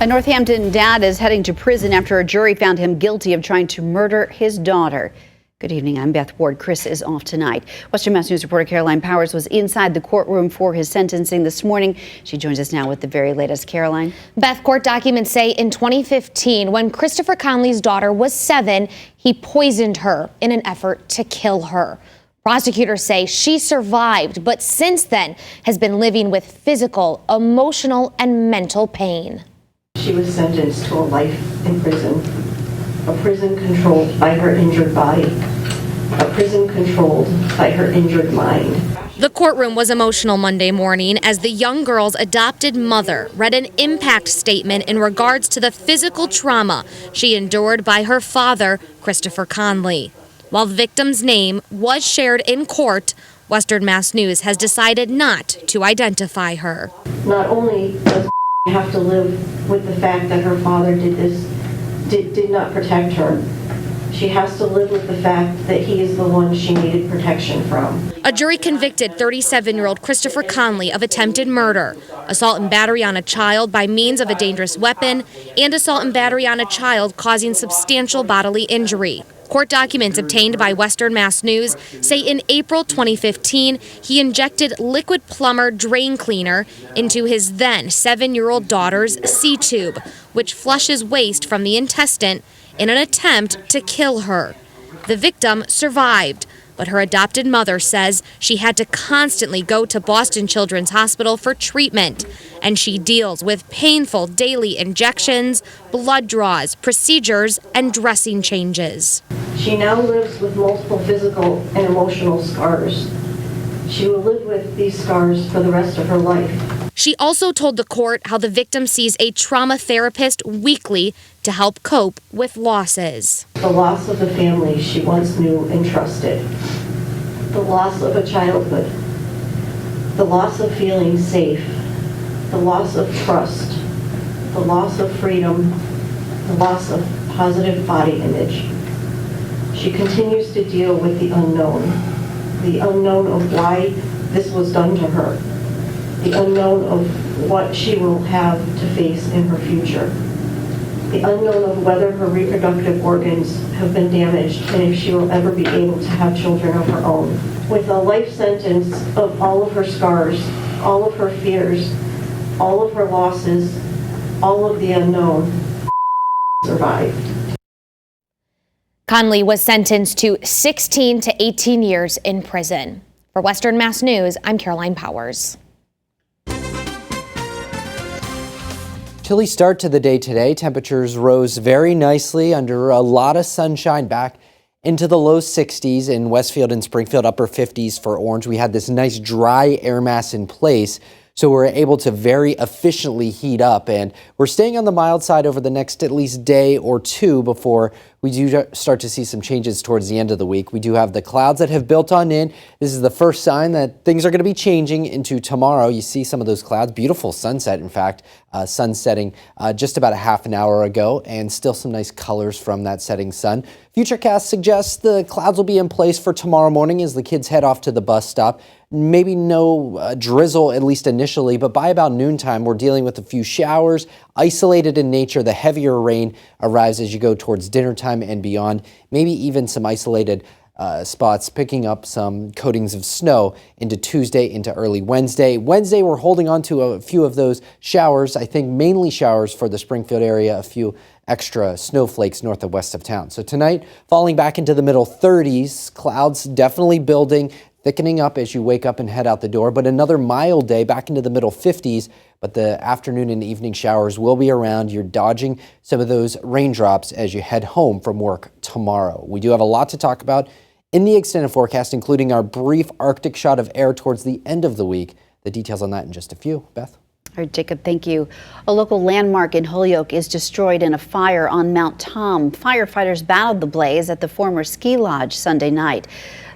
A Northampton dad is heading to prison after a jury found him guilty of trying to murder his daughter. Good evening, I'm Beth Ward. Chris is off tonight. Western Mass News reporter Caroline Powers was inside the courtroom for his sentencing this morning. She joins us now with the very latest. Caroline. Beth, court documents say in 2015, when Christopher Conley's daughter was 7, he poisoned her in an effort to kill her. Prosecutors say she survived, but since then has been living with physical, emotional, and mental pain. She was sentenced to a life in prison, a prison controlled by her injured body, a prison controlled by her injured mind. The courtroom was emotional Monday morning as the young girl's adopted mother read an impact statement in regards to the physical trauma she endured by her father, Christopher Conley. While the victim's name was shared in court, Western Mass News has decided not to identify her. Not only does have to live with the fact that her father did not protect her, she has to live with the fact that he is the one she needed protection from. A jury convicted 37-year-old Christopher Conley of attempted murder, assault and battery on a child by means of a dangerous weapon, and assault and battery on a child causing substantial bodily injury. Court documents obtained by Western Mass News say in April 2015, he injected liquid plumber drain cleaner into his then 7-year-old daughter's C-tube, which flushes waste from the intestine in an attempt to kill her. The victim survived, but her adopted mother says she had to constantly go to Boston Children's Hospital for treatment, and she deals with painful daily injections, blood draws, procedures, and dressing changes. She now lives with multiple physical and emotional scars. She will live with these scars for the rest of her life. She also told the court how the victim sees a trauma therapist weekly to help cope with losses. The loss of the family she once knew and trusted. The loss of a childhood. The loss of feeling safe. The loss of trust. The loss of freedom. The loss of positive body image. She continues to deal with the unknown of why this was done to her, the unknown of what she will have to face in her future, the unknown of whether her reproductive organs have been damaged and if she will ever be able to have children of her own. With a life sentence of all of her scars, all of her fears, all of her losses, all of the unknown, survived. Conley was sentenced to 16 to 18 years in prison. For Western Mass News, I'm Caroline Powers. Chilly start to the day today. Temperatures rose very nicely under a lot of sunshine back into the low 60s in Westfield and Springfield, upper 50s for Orange. We had this nice dry air mass in place, so we're able to very efficiently heat up, and we're staying on the mild side over the next at least day or two before we do start to see some changes towards the end of the week. We do have the clouds that have built on in. This is the first sign that things are going to be changing into tomorrow. You see some of those clouds. Beautiful sunset, in fact. Sun setting just about a half an hour ago, and still some nice colors from that setting sun. Futurecast suggests the clouds will be in place for tomorrow morning as the kids head off to the bus stop. Maybe no drizzle, at least initially, but by about noontime, we're dealing with a few showers, isolated in nature. The heavier rain arrives as you go towards dinner time and beyond. Maybe even some isolated spots picking up some coatings of snow into Tuesday, into early Wednesday. Wednesday, we're holding on to a few of those showers. I think mainly showers for the Springfield area, a few extra snowflakes north and west of town. So tonight, falling back into the middle 30s, clouds definitely building, thickening up as you wake up and head out the door, but another mild day back into the middle 50s, but the afternoon and evening showers will be around. You're dodging some of those raindrops as you head home from work tomorrow. We do have a lot to talk about in the extended forecast, including our brief Arctic shot of air towards the end of the week. The details on that in just a few. Beth? All right, Jacob, thank you. A local landmark in Holyoke is destroyed in a fire on Mount Tom. Firefighters battled the blaze at the former ski lodge Sunday night.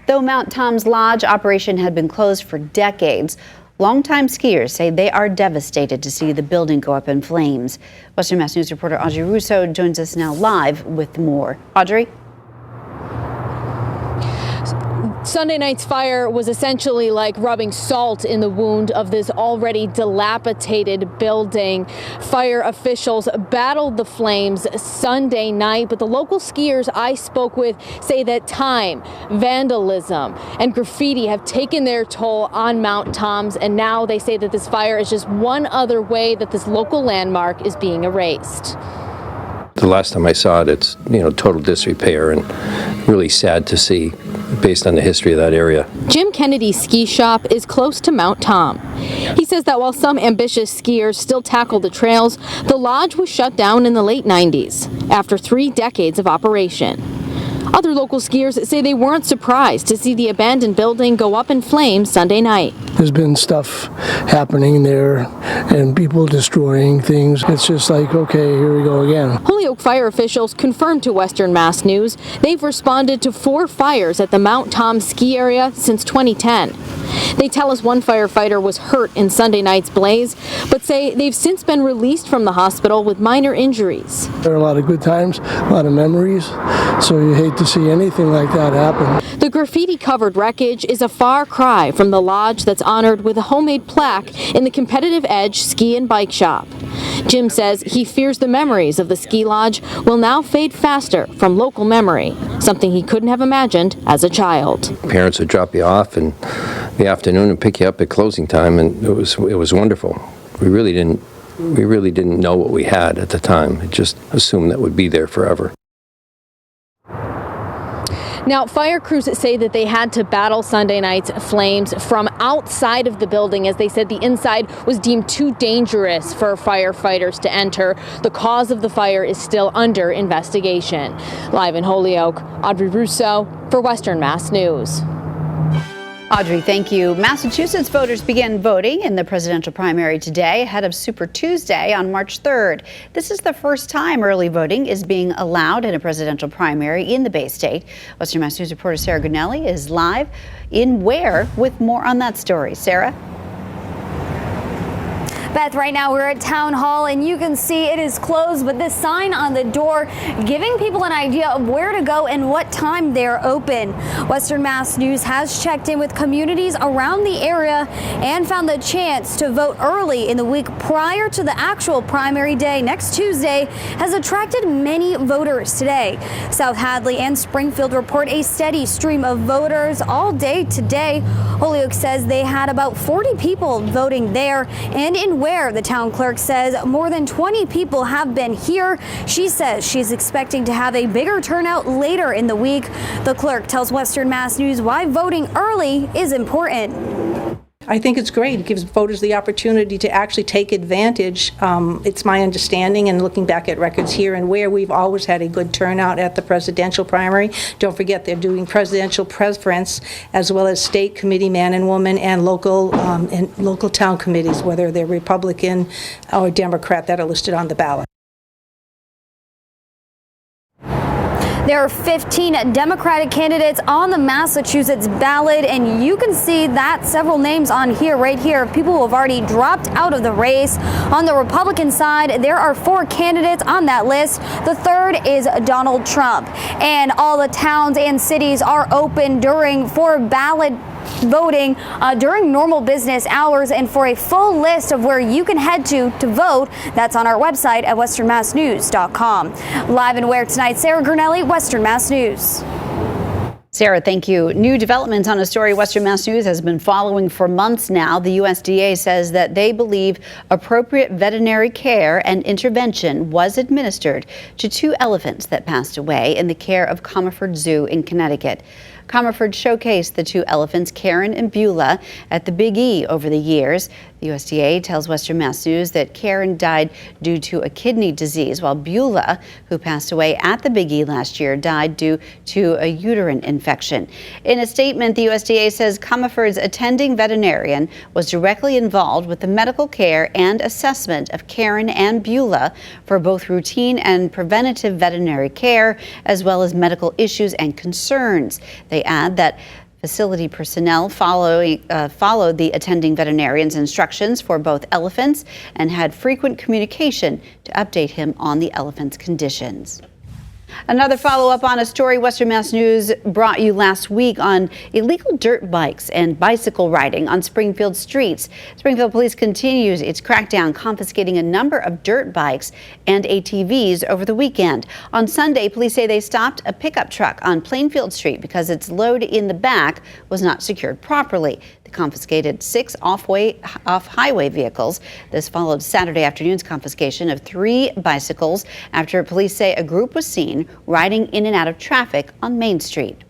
Though Mount Tom's Lodge operation had been closed for decades, longtime skiers say they are devastated to see the building go up in flames. Western Mass News reporter Audrey Russo joins us now live with more. Audrey? Sunday night's fire was essentially like rubbing salt in the wound of this already dilapidated building. Fire officials battled the flames Sunday night, but the local skiers I spoke with say that time, vandalism, and graffiti have taken their toll on Mount Toms, and now they say that this fire is just one other way that this local landmark is being erased. The last time I saw it, it's, total disrepair, and really sad to see based on the history of that area. Jim Kennedy's ski shop is close to Mount Tom. He says that while some ambitious skiers still tackle the trails, the lodge was shut down in the late 90s after 3 decades of operation. Other local skiers say they weren't surprised to see the abandoned building go up in flames Sunday night. There's been stuff happening there and people destroying things. It's just like, okay, here we go again. Holyoke fire officials confirmed to Western Mass News they've responded to 4 fires at the Mount Tom ski area since 2010. They tell us one firefighter was hurt in Sunday night's blaze, but say they've since been released from the hospital with minor injuries. There are a lot of good times, a lot of memories, so you hate to see anything like that happen. The graffiti-covered wreckage is a far cry from the lodge that's honored with a homemade plaque in the Competitive Edge Ski and Bike Shop. Jim says he fears the memories of the ski lodge will now fade faster from local memory, something he couldn't have imagined as a child. Parents would drop you off in the afternoon and pick you up at closing time, and it was wonderful. We really didn't know what we had at the time. We just assumed that would be there forever. Now, fire crews say that they had to battle Sunday night's flames from outside of the building, as they said the inside was deemed too dangerous for firefighters to enter. The cause of the fire is still under investigation. Live in Holyoke, Audrey Russo for Western Mass News. Audrey, thank you. Massachusetts voters began voting in the presidential primary today ahead of Super Tuesday on March 3rd. This is the first time early voting is being allowed in a presidential primary in the Bay State. Western Mass News reporter Sarah Gurnelli is live in Ware with more on that story. Sarah? Beth, right now we're at Town Hall and you can see it is closed, but this sign on the door giving people an idea of where to go and what time they're open. Western Mass News has checked in with communities around the area and found the chance to vote early in the week prior to the actual primary day next Tuesday has attracted many voters today. South Hadley and Springfield report a steady stream of voters all day today. Holyoke says they had about 40 people voting there, and in Ware, the town clerk says more than 20 people have been here. She says she's expecting to have a bigger turnout later in the week. The clerk tells Western Mass News why voting early is important. I think it's great. It gives voters the opportunity to actually take advantage. It's my understanding, and looking back at records here and Where, we've always had a good turnout at the presidential primary. Don't forget, they're doing presidential preference as well as state committee man and woman and local town committees, whether they're Republican or Democrat, that are listed on the ballot. There are 15 Democratic candidates on the Massachusetts ballot, and you can see that several names on here, right here, people who have already dropped out of the race. On the Republican side, there are 4 candidates on that list. The third is Donald Trump, and all the towns and cities are open for ballot voting during normal business hours. And for a full list of where you can head to vote, that's on our website at westernmassnews.com. Live in Ware tonight, Sarah Gurnelli, Western Mass News. Sarah, thank you. New developments on a story Western Mass News has been following for months now. The USDA says that they believe appropriate veterinary care and intervention was administered to 2 elephants that passed away in the care of Comerford Zoo in Connecticut. Comerford showcased the 2 elephants, Karen and Beulah, at the Big E over the years. The USDA tells Western Mass News that Karen died due to a kidney disease, while Beulah, who passed away at the Big E last year, died due to a uterine infection. In a statement, the USDA says Comerford's attending veterinarian was directly involved with the medical care and assessment of Karen and Beulah for both routine and preventative veterinary care, as well as medical issues and concerns. They add that facility personnel followed the attending veterinarian's instructions for both elephants and had frequent communication to update him on the elephant's conditions. Another follow-up on a story Western Mass News brought you last week on illegal dirt bikes and bicycle riding on Springfield streets. Springfield Police continues its crackdown, confiscating a number of dirt bikes and ATVs over the weekend. On Sunday, police say they stopped a pickup truck on Plainfield Street because its load in the back was not secured properly. They confiscated 6 off-highway vehicles. This followed Saturday afternoon's confiscation of 3 bicycles after police say a group was seen riding in and out of traffic on Main Street.